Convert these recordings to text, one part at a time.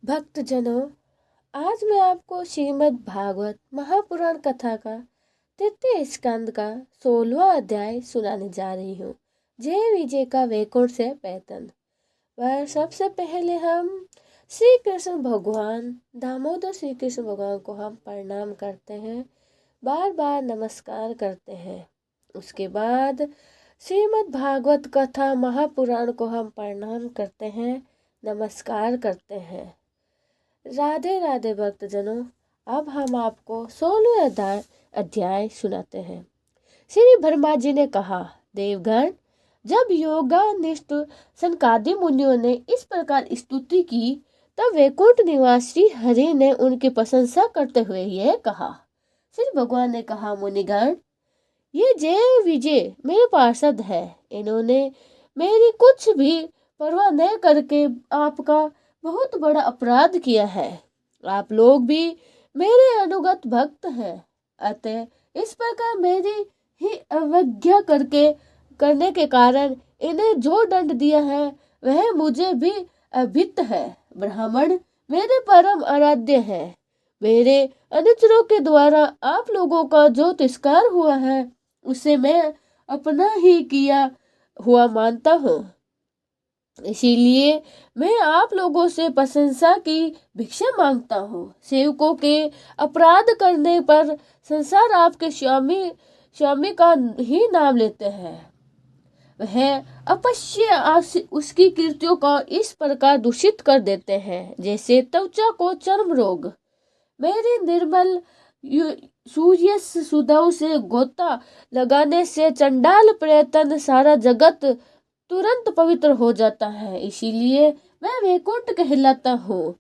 भक्तजनों, आज मैं आपको श्रीमद् भागवत महापुराण कथा का 33 स्कंद का 16वां अध्याय सुनाने जा रही हूँ। जय विजय का वैकुंठ से पैतन। वह सबसे पहले हम श्री कृष्ण भगवान दामोदर श्री कृष्ण भगवान को हम प्रणाम करते हैं, बार बार नमस्कार करते हैं। उसके बाद श्रीमद् भागवत कथा महापुराण को हम प्रणाम करते हैं, नमस्कार करते हैं। राधे राधे भक्तजनों, अब हम आपको 16वां अध्याय सुनाते हैं। श्री ब्रह्मा जी ने कहा, देवगण, जब योगानिष्ठ सनकादि मुनियों ने इस प्रकार स्तुति की, तब वैकुंठ निवासी हरि ने उनकी प्रशंसा करते हुए यह कहा। श्री भगवान ने कहा, मुनिगण, ये जय विजय मेरे पार्षद है। इन्होंने मेरी कुछ भी परवाह न करके आपका बहुत बड़ा अपराध किया है। आप लोग भी मेरे अनुगत भक्त हैं, अतः इस प्रकार मेरी ही अवज्ञा करने के कारण इन्हें जो दंड दिया है वह मुझे भी अभित है। ब्राह्मण मेरे परम आराध्य है। मेरे अनुचरों के द्वारा आप लोगों का जो तिरस्कार हुआ है उसे मैं अपना ही किया हुआ मानता हूँ। इसीलिए मैं आप लोगों से प्रशंसा की भिक्षा मांगता हूँ। सेवकों के अपराध करने पर संसार आपके स्वामी का ही नाम लेते हैं। वह अपश्य उसकी कृत्यों का इस प्रकार दूषित कर देते हैं जैसे त्वचा को चर्म रोग। मेरी निर्मल सूर्य सुधाओं से गोता लगाने से चंडाल प्रेतन सारा जगत तुरंत पवित्र हो जाता है। इसीलिए मैं वैकुंठ कहलाता हूँ।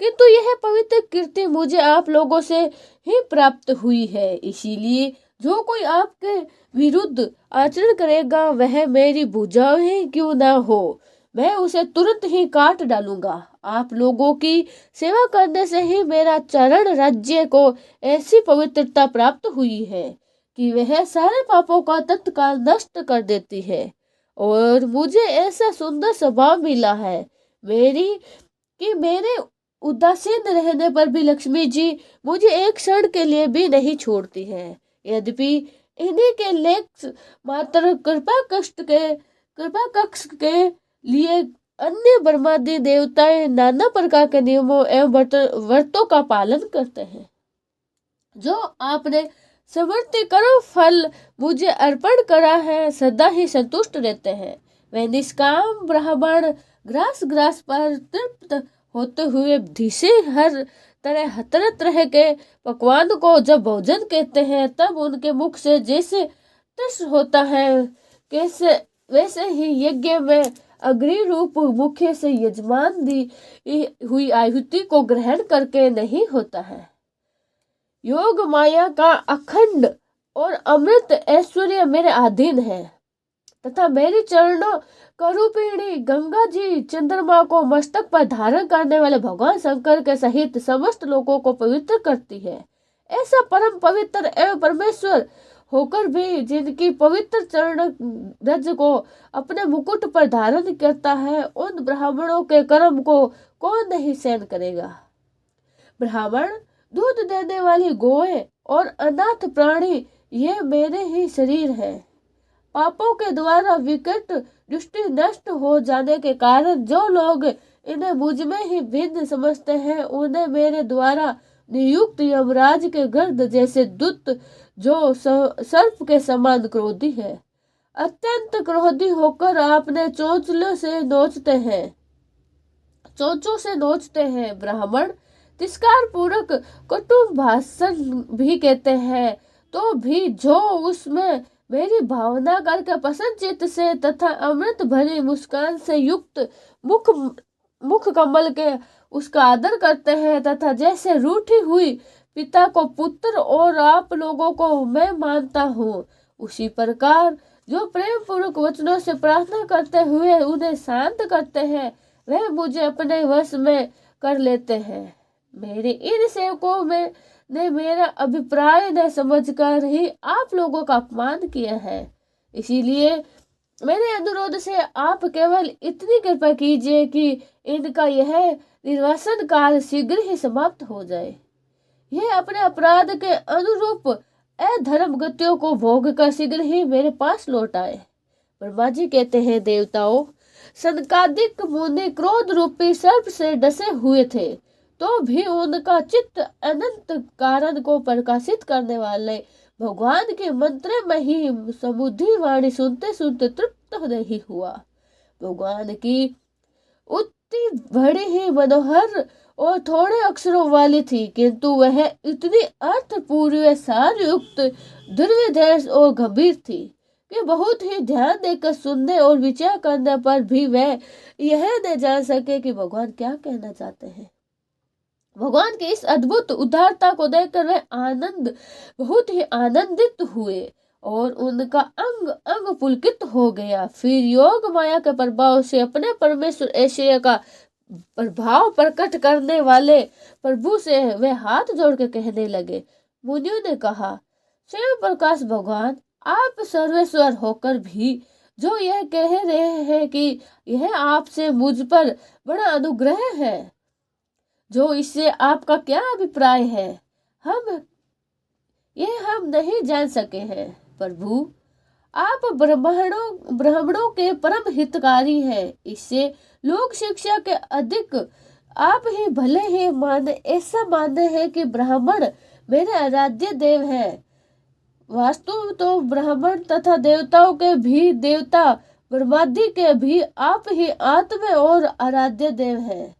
किंतु यह पवित्र कीर्ति मुझे आप लोगों से ही प्राप्त हुई है। इसीलिए जो कोई आपके विरुद्ध आचरण करेगा वह मेरी भुजाओं ही क्यों ना हो, मैं उसे तुरंत ही काट डालूंगा। आप लोगों की सेवा करने से ही मेरा चरण राज्य को ऐसी पवित्रता प्राप्त हुई है कि वह सारे पापों का तत्काल नष्ट कर देती है। और मुझे ऐसा सुंदर स्वभाव मिला है मेरे उदासीन रहने पर भी लक्ष्मी जी मुझे एक क्षण के लिए भी नहीं छोड़ती है। यद्यपि इन्हीं के लेख मात्र कृपा कक्ष के लिए अन्य ब्रह्मादि देवताएं नाना प्रकार के नियमों एवं व्रतों का पालन करते हैं। जो आपने समर्थ कर्म फल मुझे अर्पण करा है, सदा ही संतुष्ट रहते हैं। वे निष्काम ब्राह्मण ग्रास पर तृप्त होते हुए धीसे हर तरह के पकवान को जब भोजन कहते हैं, तब उनके मुख से जैसे तृष होता है वैसे ही यज्ञ में अग्नि रूप मुख्य से यजमान दी हुई आहुति को ग्रहण करके नहीं होता है। योग माया का अखंड और अमृत ऐश्वर्य मेरे अधीन है तथा मेरी चरणों करूपिणी गंगा जी चंद्रमा को मस्तक पर धारण करने वाले भगवान शंकर के सहित समस्त लोगों को पवित्र करती है। ऐसा परम पवित्र एवं परमेश्वर होकर भी जिनकी पवित्र चरण रज को अपने मुकुट पर धारण करता है, उन ब्राह्मणों के कर्म को कौन नहीं सहन करेगा। ब्राह्मण, दूध देने वाली गोएं और अनाथ प्राणी ये मेरे ही शरीर है। पापों के द्वारा विकट दृष्टि नष्ट हो जाने के कारण जो लोग इन्हें मुझ में ही भिन्न समझते हैं, उन्हें मेरे द्वारा नियुक्त यमराज के गर्द जैसे दूत जो सर्प के समान क्रोधी है, अत्यंत क्रोधी होकर आपने चोंचों से नोचते हैं। ब्राह्मण तिरस्कार पूर्वक कटु भाषण भी कहते हैं, तो भी जो उसमें मेरी भावना करके प्रसन्नचित्त से तथा अमृत भरी मुस्कान से युक्त मुख कमल के उसका आदर करते हैं, तथा जैसे रूठी हुई पिता को पुत्र और आप लोगों को मैं मानता हूँ, उसी प्रकार जो प्रेम पूर्वक वचनों से प्रार्थना करते हुए उन्हें शांत करते हैं, वह मुझे अपने वश में कर लेते हैं। मेरे इन सेवकों में ने मेरा अभिप्राय न समझकर ही आप लोगों का अपमान किया है। इसीलिए मेरे अनुरोध से आप केवल इतनी कृपा कीजिए कि इनका यह निर्वासन काल शीघ्र ही समाप्त हो जाए। यह अपने अपराध के अनुरूप अधर्म गतियों को भोग कर शीघ्र ही मेरे पास लौट आए। ब्रह्मा जी कहते हैं, देवताओं, सनकादिक मुनि क्रोध रूपी सर्प से डसे हुए थे, तो भी उनका चित्त अनंत कारण को प्रकाशित करने वाले भगवान के मंत्र में ही समुद्धि वाणी सुनते सुनते तृप्त नहीं हुआ। भगवान की उक्ति बड़ी ही मनोहर और थोड़े अक्षरों वाली थी, किंतु वह इतनी अर्थपूर्ण सार युक्त, दुर्विधेय और गंभीर थी कि बहुत ही ध्यान देकर सुनने और विचार करने पर भी वह यह न जान सके कि भगवान क्या कहना चाहते हैं। भगवान की इस अद्भुत उदारता को देखकर वे बहुत ही आनंदित हुए और उनका अंग अंग पुलकित हो गया। फिर योग माया के प्रभाव से अपने परमेश्वर ऐश्वर्य का प्रभाव प्रकट करने वाले प्रभु से वे हाथ जोड़ के कहने लगे। मुनियों ने कहा, शिव प्रकाश भगवान, आप सर्वेश्वर होकर भी जो यह कह रहे हैं कि यह आपसे मुझ पर बड़ा अनुग्रह है, जो इससे आपका क्या अभिप्राय है, हम नहीं जान सके हैं। प्रभु, आप ब्राह्मणों के परम हितकारी हैं। इससे लोक शिक्षा के अधिक आप ही भले ही ऐसा मानते हैं कि ब्राह्मण मेरे आराध्य देव हैं। वास्तव तो ब्राह्मण तथा देवताओं के भी देवता ब्रह्मादि के भी आप ही आत्मा और आराध्य देव हैं।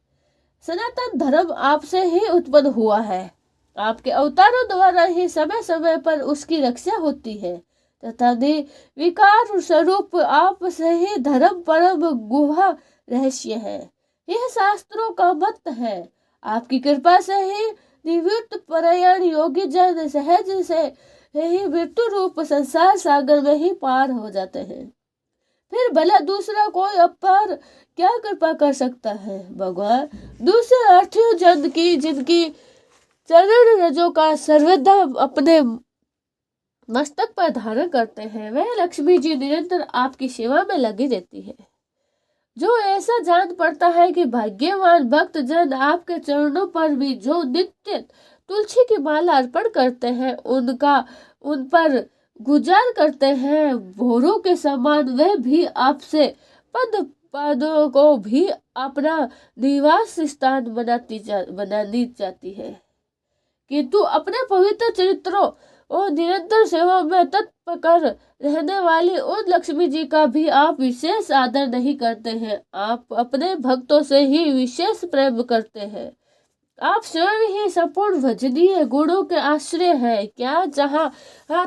सनातन धर्म आपसे ही उत्पन्न हुआ है। आपके अवतारों द्वारा ही समय समय पर उसकी रक्षा होती है तथा विकार स्वरूप आप से ही धर्म परम गुहा रहस्य है। यह शास्त्रों का मत है। आपकी कृपा से ही निवृत्त परायण योगी जन सहज से ही मृत्यु रूप संसार सागर में ही पार हो जाते हैं। फिर भला दूसरा कोई अपार क्या कृपा कर सकता है। भगवान, दूसरे अर्थी जन की जिनकी चरण रजों का सर्वदा अपने मस्तक पर धारण करते हैं, वह लक्ष्मी जी निरंतर आपकी सेवा में लगी रहती है। जो ऐसा जान पड़ता है कि भाग्यवान भक्त जन आपके चरणों पर भी जो नित्य तुलसी की माला अर्पण करते हैं, उन पर गुजार करते हैं, भोरों के समान वह भी आपसे पादों को भी अपना निवास स्थान बनानी चाहती है। किंतु अपने पवित्र चरित्रों और निरंतर सेवा में तत्पर कर रहने वाली उन लक्ष्मी जी का भी आप विशेष आदर नहीं करते हैं। आप अपने भक्तों से ही विशेष प्रेम करते हैं। आप स्वयं ही संपूर्ण भजनीय गुणों के आश्रय है। क्या जहाँ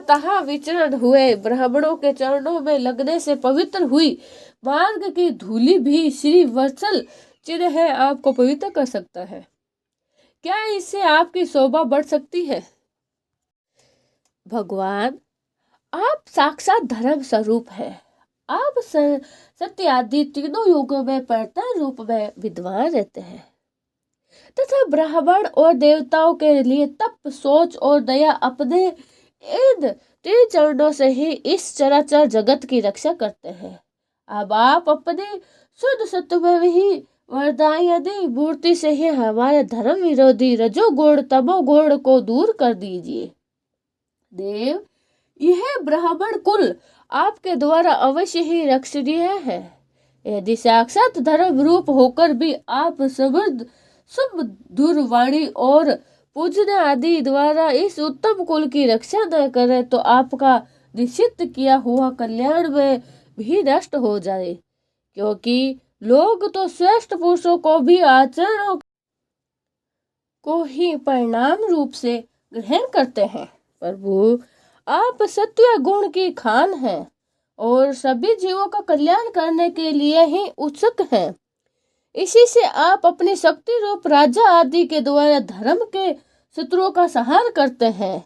तहाँ विचरण हुए ब्राह्मणों के चरणों में लगने से पवित्र हुई मार्ग की धूलि भी श्री वत्सल चिन्ह है आपको पवित्र कर सकता है। क्या इससे आपकी शोभा बढ़ सकती है। भगवान, आप साक्षात धर्म स्वरूप है। आप सत्य आदि तीनों युगों में प्रत्येक रूप में विद्वान रहते हैं तथा ब्राह्मण और देवताओं के लिए तप, सोच और दया अपने इन तीन चरणों से ही इस चराचर जगत की रक्षा करते हैं। अब आप अपने शुद्ध सत्व में ही वरदायनी मूर्ति से ही हमारे धर्म विरोधी रजोगुण तमोगुण को दूर कर दीजिए। देव, यह ब्राह्मण कुल आपके द्वारा अवश्य ही रक्षणीय है। यदि साक्षात धर्म रूप होकर भी आप शुभ दूरवाणी और पूजन आदि द्वारा इस उत्तम कुल की रक्षा न करें तो आपका निश्चित किया हुआ कल्याण में भी नष्ट हो जाए, क्योंकि लोग तो श्रेष्ठ पुरुषों को भी आचरणों को ही परिणाम रूप से ग्रहण करते हैं। प्रभु, आप सत्व गुण की खान हैं और सभी जीवों का कल्याण करने के लिए ही उत्सुक हैं। इसी से आप अपनी शक्ति रूप राजा आदि के द्वारा धर्म के शत्रुओं का संहार करते हैं,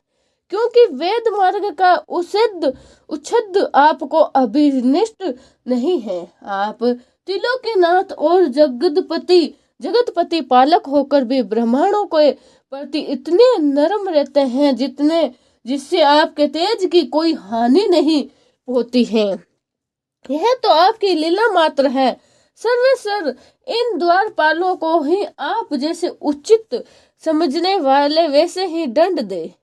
क्योंकि वेद मार्ग का उच्छेद आपको अभिनिष्ट नहीं है। आप तिलों के नाथ और जगतपति पालक होकर भी ब्राह्मणों के प्रति इतने नरम रहते हैं जिससे आपके तेज की कोई हानि नहीं होती है। यह तो आपकी लीला मात्र है। सर्वेसर, इन द्वारपालों को ही आप जैसे उचित समझने वाले वैसे ही दंड दे,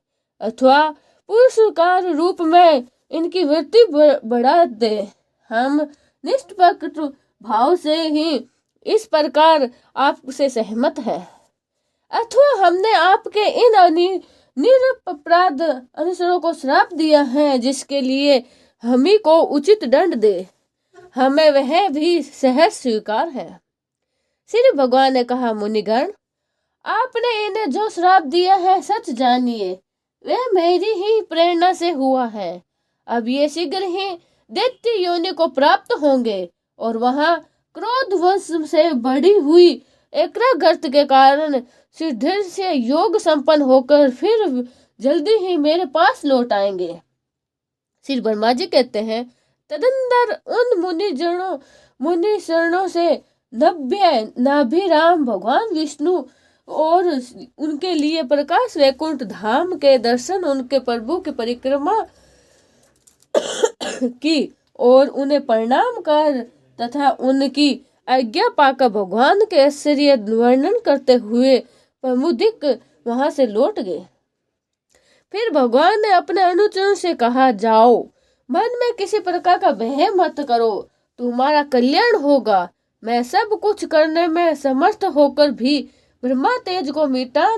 अथवा पुरस्कार रूप में इनकी वृत्ति बढ़ा दे। हम निष्पक्ष भाव से ही इस प्रकार आपसे सहमत है, अथवा हमने आपके इन निरपराध अनुसरों को श्राप दिया है, जिसके लिए हम ही को उचित दंड दे, हमें वह भी सहज स्वीकार है। श्री भगवान ने कहा, मुनिगण, आपने इन्हें जो श्राप दिया है सच जानिए, वह मेरी ही प्रेरणा से हुआ है। अब ये शीघ्र ही दैत्य योनि को प्राप्त होंगे और वहां क्रोधवश से बढ़ी हुई एकाग्रता के कारण सिद्धि से योग संपन्न होकर फिर जल्दी ही मेरे पास लौट आएंगे। श्री ब्रह्मा जी कहते हैं, तदंतर उन मुनि शरणों से नाभिराम भगवान विष्णु और उनके लिए प्रकाश वैकुंठ धाम के दर्शन, उनके प्रभु की परिक्रमा की और उन्हें प्रणाम कर तथा उनकी आज्ञा पाकर भगवान के ऐश्वर्य वर्णन करते हुए प्रमुदिक वहां से लौट गए। फिर भगवान ने अपने अनुचरों से कहा, जाओ, मन में किसी प्रकार का भय मत करो, तुम्हारा कल्याण होगा। मैं सब कुछ करने में समर्थ होकर भी ब्रह्मा तेज को मिटाना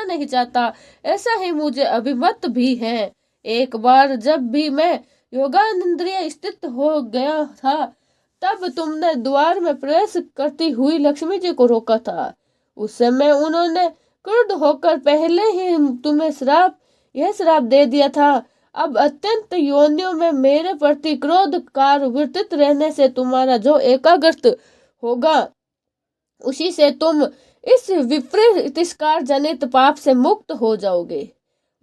नहीं चाहता, ऐसा ही मुझे अभिमत भी है। एक बार जब भी मैं योगानिंद्रिय स्थित हो गया था, तब तुमने द्वार में प्रवेश करती हुई लक्ष्मी जी को रोका था। उस समय उन्होंने क्रुद्ध होकर पहले ही तुम्हें यह श्राप दे दिया था। अब अत्यंत योनियों में मेरे प्रति क्रोध कार वर्तित रहने से तुम्हारा जो एकाग्रत होगा, उसी से तुम इस विपरीत तिरस्कार जनित पाप से मुक्त हो जाओगे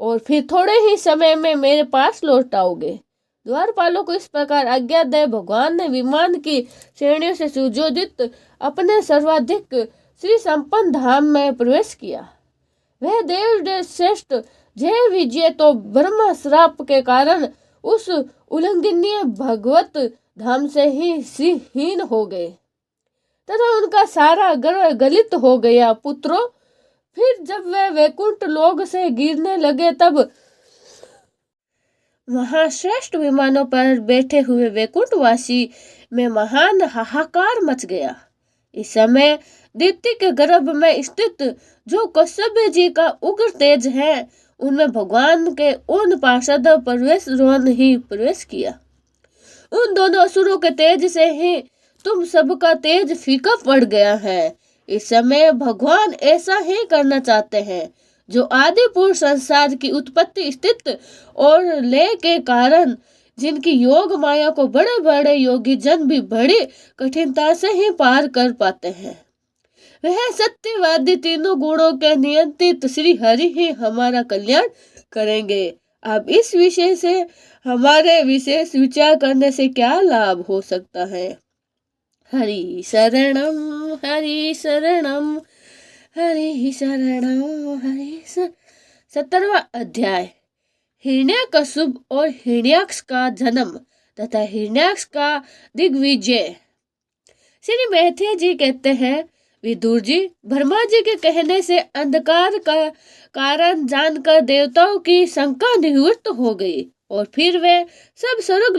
और फिर थोड़े ही समय में मेरे पास लौट आओगे। द्वारपालों को इस प्रकार आज्ञा दे भगवान ने विमान की श्रेणियों से सुशोभित अपने सर्वाधिक श्री संपन्न धाम में प्रवेश किया। वह देव श्रेष्ठ जय विजय तो ब्रह्म श्राप के कारण उस उल्लंघनीय भगवत धाम से ही श्रीहीन हो गए तथा उनका सारा गर्व गलित हो गया। पुत्रों, फिर जब वे वैकुंठ लोक से गिरने लगे, तब वहां श्रेष्ठ विमानों पर बैठे हुए वैकुंठवासी में महान हाहाकार मच गया। इस समय दिति के गर्भ में स्थित जो कौस्तुभ जी का उग्र तेज है, उनमें भगवान के उन पार्षद प्रवेश किया। उन दोनों असुरों के तेज से ही तुम सबका तेज फीका पड़ गया है। इस समय भगवान ऐसा ही करना चाहते हैं, जो आदि पुरुष संसार की उत्पत्ति, स्थिति और लय के कारण जिनकी योग माया को बड़े बड़े योगी जन भी बड़ी कठिनता से ही पार कर पाते हैं। वह सत्यवादी तीनों गुणों के नियंत्रित श्री हरि ही हमारा कल्याण करेंगे। अब इस विषय से हमारे विशेष विचार करने से क्या लाभ हो सकता है? हरि शरणम हरि शरणम हरि शरणम हरि। 17वां अध्याय, हिरण्यकश्यप और हिरण्याक्ष का जन्म तथा हिरण्याक्ष का दिग्विजय। श्री मैथिली जी कहते हैं, विदुर जी, ब्रह्मा जी के कहने से अंधकार का कारण जानकर देवताओं की शंका निवृत्त हो गई और फिर वे सब स्वर्ग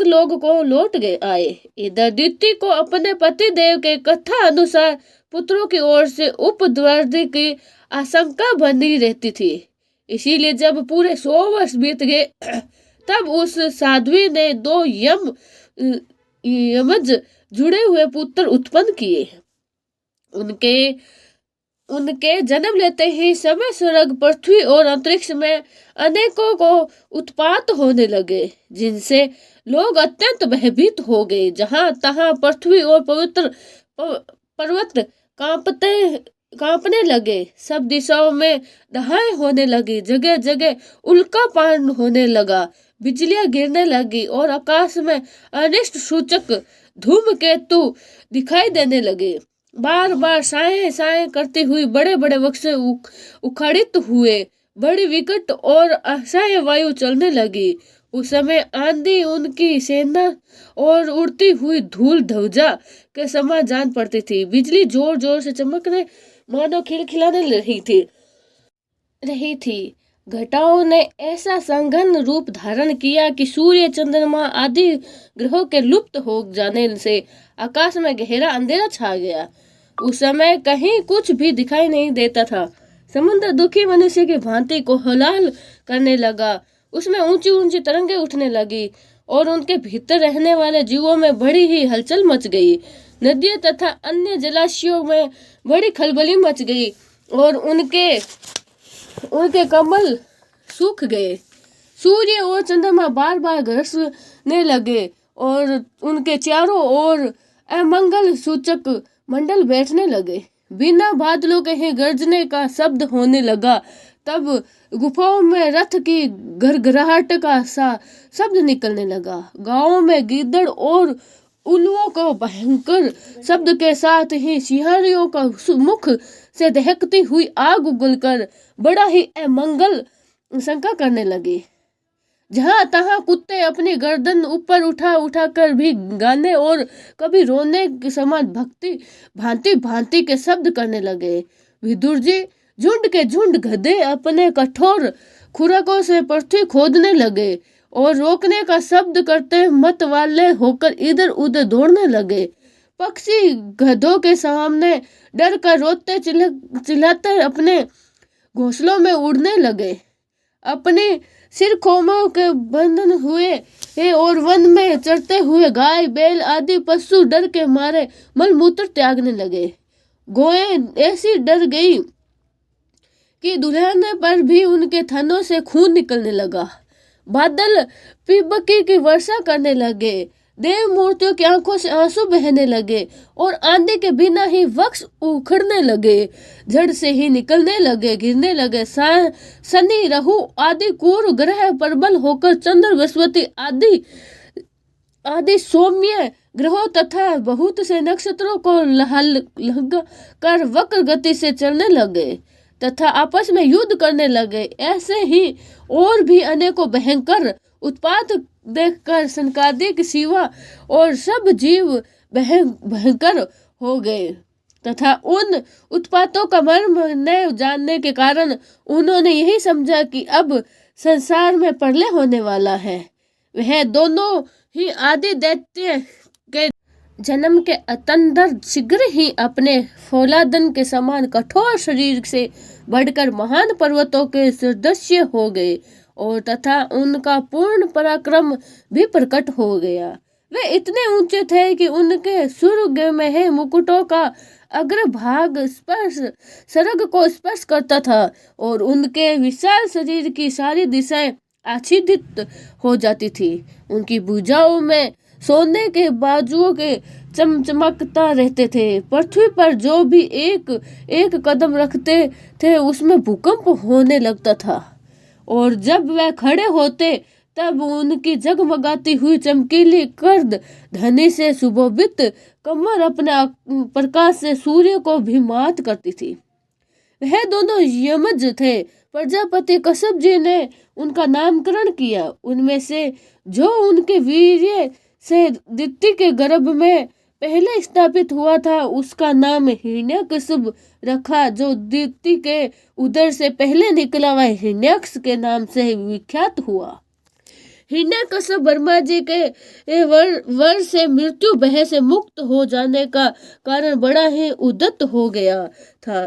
लोक को लौट गए आए। इधर दिति को अपने पति देव के कथा अनुसार पुत्रों की ओर से उपद्रव की आशंका बनी रहती थी। इसीलिए जब पूरे 100 वर्ष बीत गए, तब उस साध्वी ने 2 यमज जुड़े हुए पुत्र उत्पन्न किए। उनके जन्म लेते ही समय स्वर्ग, पृथ्वी और अंतरिक्ष में अनेकों को उत्पात होने लगे, जिनसे लोग अत्यंत भयभीत हो गए। जहां तहां पृथ्वी और पवित्र पर्वत कांपने लगे, सब दिशाओं में दहाएं होने लगी, जगह जगह उल्कापात होने लगा, बिजलियां गिरने लगी और आकाश में अनिष्ट सूचक धूमकेतु दिखाई देने लगे। बार बार साए करती हुई बड़े बड़े वृक्ष उखड़ित हुए, बड़ी विकट और असह्य वायु चलने लगी। उस समय आंधी उनकी सेना और उड़ती हुई धूल ध्वजा के समान जान पड़ती थी। बिजली जोर जोर से चमकने मानो खिलखिलाने रही थी। घटाओं ने ऐसा संघन रूप धारण किया कि सूर्य, चंद्रमा आदि ग्रहों के लुप्त हो जाने से आकाश में गहरा अंधेरा छा गया। उस समय कहीं कुछ भी दिखाई नहीं देता था। समुद्र दुखी मनुष्य की भांति कोलाहल करने लगा। उसमें ऊंची ऊंची तरंगें उठने लगी और उनके भीतर रहने वाले जीवों में बड़ी ही हलचल मच गई। नदियों तथा अन्य जलाशयों में बड़ी खलबली मच गई और उनके कमल सूख गए। सूर्य और चंद्रमा बार बार गरजने लगे और उनके चारों ओर अमंगल सूचक मंडल बैठने लगे। बिना बादलों के ही गरजने का शब्द होने लगा। तब गुफाओं में रथ की घरघराहट का सा शब्द निकलने लगा। गांवों में गीदड़ और उल्लुओं को भयंकर शब्द के साथ ही सिंहारियों का मुख से दहकती हुई आग उगलकर बड़ा ही अमंगल शंका करने लगी। जहां तहां कुत्ते अपनी गर्दन ऊपर उठा उठा कर भी गाने और कभी रोने के समान भांति भांति के शब्द करने लगे। विदुर जी झुंड के झुंड गधे अपने कठोर खुराकों से पृथ्वी खोदने लगे और रोकने का शब्द करते मत वाले होकर इधर उधर दौड़ने लगे। पक्षी गधों के सामने डर कर रोते चिल्लाते अपने घोंसलों में उड़ने लगे। अपने सिर खोमों के बंधन हुए और वन में चरते हुए गाय बैल आदि पशु डर के मारे मलमूत्र त्यागने लगे। गोएं ऐसी डर गई कि दुल्हने पर भी उनके थनों से खून निकलने लगा। बादल पिबकी की वर्षा करने लगे। देव मूर्तियों की आंखों से आंसू बहने लगे और आंधी के बिना ही वृक्ष उखड़ने लगे, जड़ से ही निकलने लगे, गिरने लगे। शनि, राहु आदि क्रूर ग्रह प्रबल होकर चंद्र, बृहस्पति आदि सौम्य ग्रहों तथा बहुत से नक्षत्रों को लगा कर वक्र गति से चलने लगे तथा आपस में युद्ध करने लगे। ऐसे ही और भी अनेकों भयंकर उत्पात देखकर सनकादिक शिवा और सब जीव भयंकर हो गए तथा उन उत्पातों का मर्म न जानने के कारण उन्होंने यही समझा कि अब संसार में प्रलय होने वाला है। वह दोनों ही आदि दैत्य के जन्म के अतंदर शीघ्र ही अपने फौलादन के समान कठोर शरीर से बढ़कर महान पर्वतों के सदृश्य हो गए और तथा उनका पूर्ण पराक्रम भी प्रकट हो गया। वे इतने ऊंचे थे कि उनके स्वर्ग में है मुकुटों का अग्रभाग स्वर्ग को स्पर्श करता था और उनके विशाल शरीर की सारी दिशाएं आच्छादित हो जाती थी। उनकी भुजाओं में सोने के बाजुओं के चमचमकता रहते थे। पृथ्वी पर जो भी एक कदम रखते थे उसमें भूकंप होने लगता था और जब वह खड़े होते तब उनकी जगमगाती हुई चमकीली कर्द धनी से सुशोभित कमर अपने प्रकाश से सूर्य को भी मात करती थी। वह दोनों यमज थे। प्रजापति कश्यप जी ने उनका नामकरण किया। उनमें से जो उनके वीर्य से दिति के गर्भ में पहले स्थापित हुआ था उसका नाम हिरण्यकश्यप रखा। जो दिति के उदर से पहले निकला वह हिरण्याक्ष के नाम से विख्यात हुआ। हिरण्यकश्यप ब्रह्मा जी के वर से मृत्यु भय से मुक्त हो जाने का कारण बड़ा ही उद्यत हो गया था।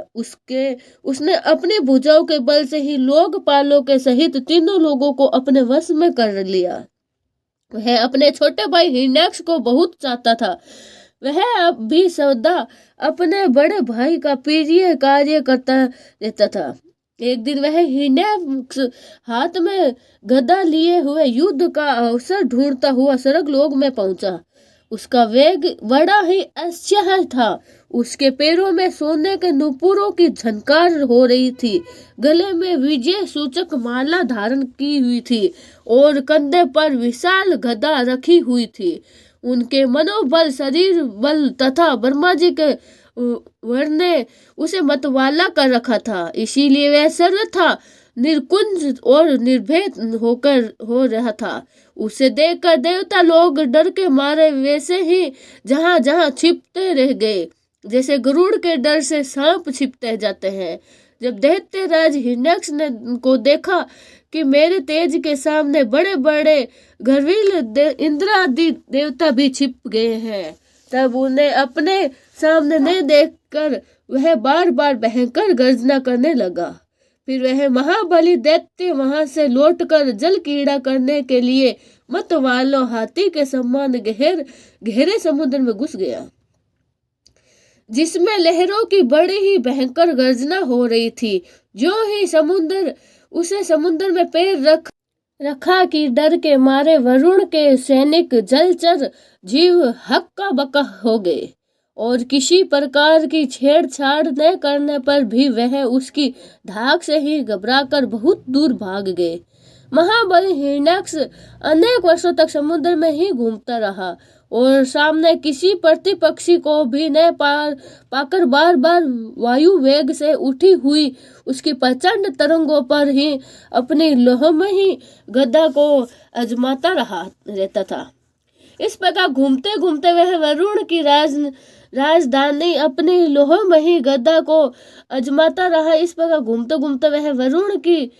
उसने अपनी भुजाओं के बल से ही लोकपालों के सहित तीनों लोगों को अपने वश में कर लिया। वह अपने छोटे भाई हिरण्याक्ष को बहुत चाहता था। वह अब भी सदा अपने बड़े भाई का प्रिय कार्य करता रहता था। एक दिन वह हिरण्याक्ष हाथ में गदा लिए हुए युद्ध का अवसर ढूंढता हुआ स्वर्ग लोक में पहुंचा। उसका वेग बड़ा ही अश्चर्य था। उसके पैरों में सोने के नुपुरों की झनकार हो रही थी। गले में विजय सूचक माला धारण की हुई थी और कंधे पर विशाल गदा रखी हुई थी। उनके मनोबल, शरीर बल तथा ब्रह्मा जी के वर ने उसे मतवाला कर रखा था, इसीलिए वह सर्वथा निर्कुंज और निर्भय होकर हो रहा था। उसे देखकर देवता लोग डर के मारे वैसे ही जहां जहां छिपते रह गए, जैसे गरुड़ के डर से सांप छिपते जाते हैं। जब दैत्य राज हिरण्याक्ष ने को देखा कि मेरे तेज के सामने बड़े बड़े गर्विल इंद्र आदि देवता भी छिप गए हैं, तब उन्हें अपने सामने न देखकर वह बार बार भयंकर गर्जना करने लगा। फिर वह महाबली दैत्य वहां से लौटकर जल कीड़ा करने के लिए मत वालों हाथी के समान गहरे समुद्र में घुस गया, जिसमें लहरों की बड़ी ही भयंकर गर्जना हो रही थी। जो ही समुद्र में पैर रखा कि डर के मारे वरुण के सैनिक जलचर जीव हक्का बक्का हो गए, और किसी प्रकार की छेड़छाड़ न करने पर भी वह उसकी धाक से ही घबराकर बहुत दूर भाग गए। महाबली हिरण्याक्ष अनेक वर्षों तक समुद्र में ही घूमता रहा और सामने किसी प्रतिपक्षी को भी न पाकर बार बार वायु वेग से उठी हुई उसकी प्रचंड तरंगों पर ही अपनी लोहमयी गदा को आजमाता रहता था। इस प्रकार घूमते घूमते वह वरुण की राजधानी अपनी लोहमयी गदा को आजमाता रहा। इस प्रकार घूमते घूमते वह वरुण की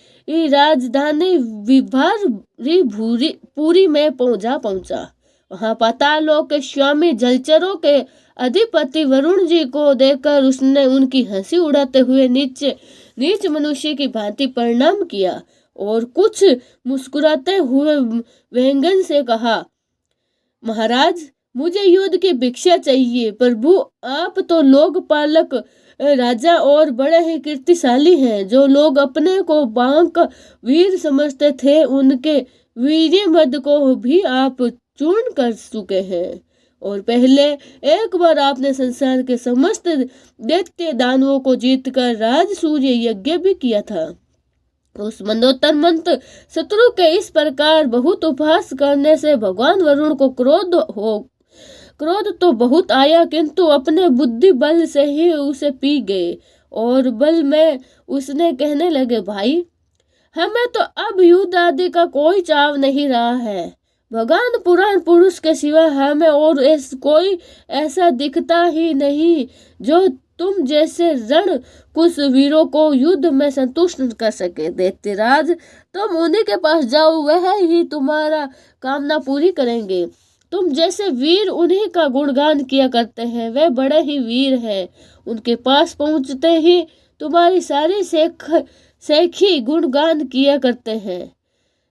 राजधानी पुरी में पहुंचा। वहां पाताल लोक के स्वामी जलचरों के अधिपति वरुण जी को देखकर उसने उनकी हंसी उड़ाते हुए नीच मनुष्य की भांति प्रणाम किया और कुछ मुस्कुराते हुए व्यंग्य से कहा, महाराज, मुझे युद्ध की भिक्षा चाहिए। प्रभु, आप तो लोकपालक राजा और बड़े ही कीर्तिशाली हैं। जो लोग अपने को बांक वीर समझते थे, उनके वीर्य मद को भी आप चूर्ण कर चुके हैं, और पहले एक बार आपने संसार के समस्त दैत्य दानवों को जीतकर राजसूय यज्ञ भी किया था। उस मंदोत्तर मंत्र शत्रु के इस प्रकार बहुत उपहास करने से भगवान वरुण को क्रोध तो बहुत आया, किंतु अपने बुद्धि बल से ही उसे पी गए, और बल में उसने कहने लगे, भाई, हमें तो अब युद्ध आदि का कोई चाव नहीं रहा है। भगवान पुराण पुरुष के सिवा हमें और कोई ऐसा दिखता ही नहीं जो तुम जैसे रण कुछ वीरों को युद्ध में संतुष्ट कर सके। दैत्यराज, तुम उन्हीं के पास जाओ, वह ही तुम्हारा कामना पूरी करेंगे। तुम जैसे वीर उन्हीं का गुणगान किया करते हैं, वे बड़े ही वीर हैं। उनके पास पहुंचते ही तुम्हारी सारी सेखी गुणगान किया करते हैं,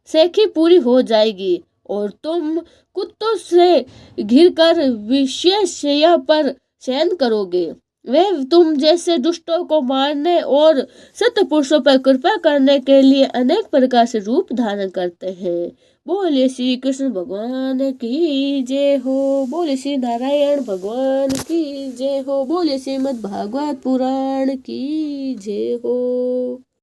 सेखी पूरी हो जाएगी और तुम कुत्तों से घिरकर विषयशय्या पर शयन करोगे। वे तुम जैसे दुष्टों को मारने और सत्पुरुषों पर कृपा करने के लिए अनेक प्रकार से रूप धारण करते हैं। बोले श्री कृष्ण भगवान की जय हो। बोले श्री नारायण भगवान की जय हो। बोले श्रीमद् भागवत पुराण की जय हो।